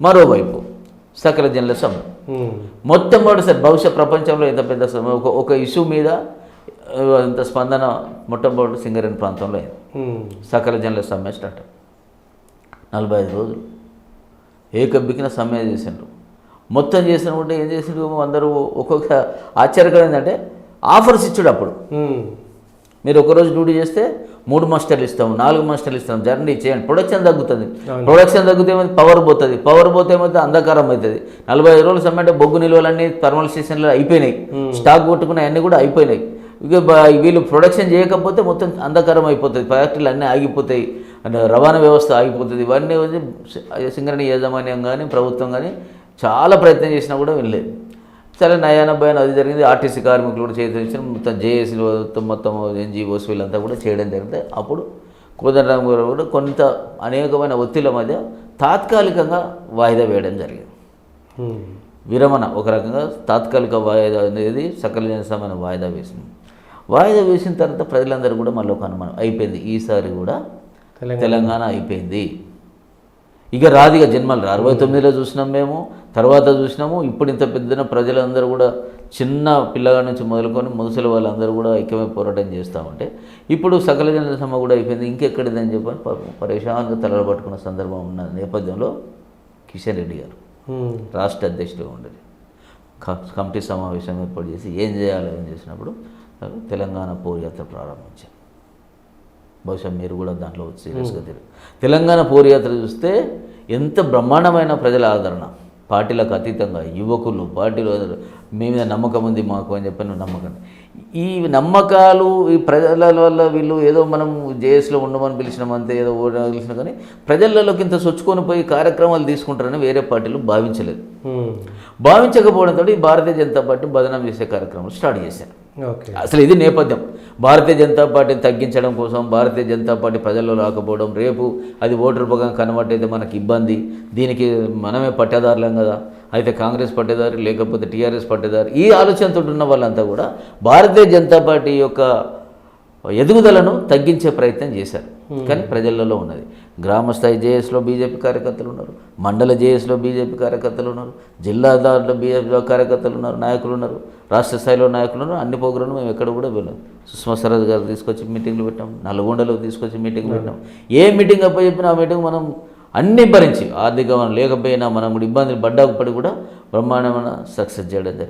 మరోవైపు సకల జనుల సమ్మె మొట్టమొదటిసారి బహుశా ప్రపంచంలో ఎంత పెద్ద సమ్మె ఒక ఇష్యూ మీద ఇంత స్పందన మొట్టమొదటి సింగరేణి ప్రాంతంలో అయింది. సకల జనుల సమ్మె స్టార్ట్ 45 రోజులు ఏకబ్బికిన సమ్మె చేసిండ్రు. మొత్తం చేసినప్పుడు ఏం చేసిండ్రు అందరూ ఒక్కొక్క ఆశ్చర్యకరం ఏంటంటే ఆఫర్స్ ఇచ్చాడు. అప్పుడు మీరు ఒకరోజు డ్యూటీ చేస్తే 3 మాస్టర్లు ఇస్తాం, 4 మాస్టర్లు ఇస్తాం, జర్నీ చేయండి, ప్రొడక్షన్ తగ్గుతుంది. ప్రొడక్షన్ తగ్గితే ఏమైంది, పవర్ పోతుంది, పవర్ పోతే ఏమైతే అంధకారం అవుతుంది. 45 రోజులు సమ్మె అంటే బొగ్గు నిల్వలన్నీ థర్మల్ స్టేషన్లో అయిపోయినాయి, స్టాక్ కొట్టుకున్న అన్నీ కూడా అయిపోయినాయి. ఇక వీళ్ళు ప్రొడక్షన్ చేయకపోతే మొత్తం అంధకారం అయిపోతుంది, ఫ్యాక్టరీలు అన్నీ ఆగిపోతాయి, రవాణా వ్యవస్థ ఆగిపోతుంది. ఇవన్నీ సింగరేణి యాజమాన్యం కానీ ప్రభుత్వం కానీ చాలా ప్రయత్నం చేసినా కూడా వెళ్ళలేదు. సరే నయాన భయాన అది జరిగింది. ఆర్టీసీ కార్మికులు కూడా చేయించిన మొత్తం జేఏసీలు మొత్తం ఎన్జిఓస్ వీళ్ళంతా కూడా చేయడం జరిగింది. అప్పుడు కోదండరామ్ గారు కూడా కొంత అనేకమైన ఒత్తిళ్ల మధ్య తాత్కాలికంగా వాయిదా వేయడం జరిగింది. విరమణ ఒక రకంగా తాత్కాలిక వాయిదా అనేది సకల జన సమ్మెను వాయిదా వేసింది. వాయిదా వేసిన తర్వాత ప్రజలందరూ కూడా మళ్ళీ ఒక అనుమానం అయిపోయింది, ఈసారి కూడా తెలంగాణ అయిపోయింది, ఇక రాదిగా జన్మలు 69లో చూసినాం మేము, తర్వాత చూసినాము. ఇప్పుడు ఇంత పెద్దన ప్రజలందరూ కూడా చిన్న పిల్లగాడి నుంచి మొదలుకొని ముసలి వాళ్ళందరూ కూడా ఐక్యమై పోరాటం చేస్తూ ఉంటే ఇప్పుడు సకల జన సమ్మె కూడా అయిపోయింది, ఇంకెక్కడిదని చెప్పని పరేషాన్గా తలలు పట్టుకున్న సందర్భం ఉన్న నేపథ్యంలో కిషన్ రెడ్డి గారు రాష్ట్ర అధ్యక్షుడిగా ఉండేది కమిటీ సమావేశం ఏర్పాటు చేసి ఏం చేయాలని చేసినప్పుడు తెలంగాణ పోరుయాత్ర ప్రారంభించారు. బహుశా మీరు కూడా దాంట్లో సీరియస్గా తెలియదు. తెలంగాణ పోరుయాత్ర చూస్తే ఎంత బ్రహ్మాండమైన ప్రజల ఆదరణ, పార్టీలకు అతీతంగా యువకులు పార్టీలు మీ మీద నమ్మకం ఉంది మాకు అని చెప్పిన నమ్మకం. ఈ నమ్మకాలు ఈ ప్రజల వల్ల వీళ్ళు ఏదో మనం జేఎస్లో ఉండమని పిలిచినామంతే, ఏదో పిలిచినా కానీ ప్రజలలోకి ఇంత సొచ్చుకొని పోయి కార్యక్రమాలు తీసుకుంటారని వేరే పార్టీలు భావించలేదు. భావించకపోవడంతో భారతీయ జనతా పార్టీ బదనాం చేసే కార్యక్రమాలు స్టార్ట్ చేశారు. అసలు ఇది నేపథ్యం. భారతీయ జనతా పార్టీని తగ్గించడం కోసం భారతీయ జనతా పార్టీ ప్రజల్లో రాకపోవడం, రేపు అది ఓటు రూపంగా కన్వర్ట్ అయితే మనకి ఇబ్బంది, దీనికి మనమే పట్టేదారులం కదా, అయితే కాంగ్రెస్ పట్టేదారు లేకపోతే టీఆర్ఎస్ పట్టేదారు, ఈ ఆలోచనతో ఉన్న వాళ్ళంతా కూడా భారతీయ జనతా పార్టీ యొక్క ఎదుగుదలను తగ్గించే ప్రయత్నం చేశారు. కానీ ప్రజలలో ఉన్నది. గ్రామస్థాయి జేఎస్లో బీజేపీ కార్యకర్తలు ఉన్నారు, మండల జేఎస్లో బీజేపీ కార్యకర్తలు ఉన్నారు, జిల్లా దాంట్లో బీజేపీ కార్యకర్తలు ఉన్నారు, నాయకులు ఉన్నారు, రాష్ట్ర స్థాయిలో నాయకులు ఉన్నారు. అన్ని ప్రోగ్రాంలు మేము ఎక్కడ కూడా వెళ్ళాం. సుష్మా స్వరాజ్ గారు తీసుకొచ్చి మీటింగ్లు పెట్టాం, నల్గొండలో తీసుకొచ్చి మీటింగ్లు పెట్టాం. ఏ మీటింగ్ అప్ప చెప్పినా ఆ మీటింగ్ మనం అన్నీ భరించి ఆర్థికంగా లేకపోయినా మనం కూడా ఇబ్బందులు పడ్డాపడి కూడా బ్రహ్మాండమైన సక్సెస్ చేయడం జరిగింది.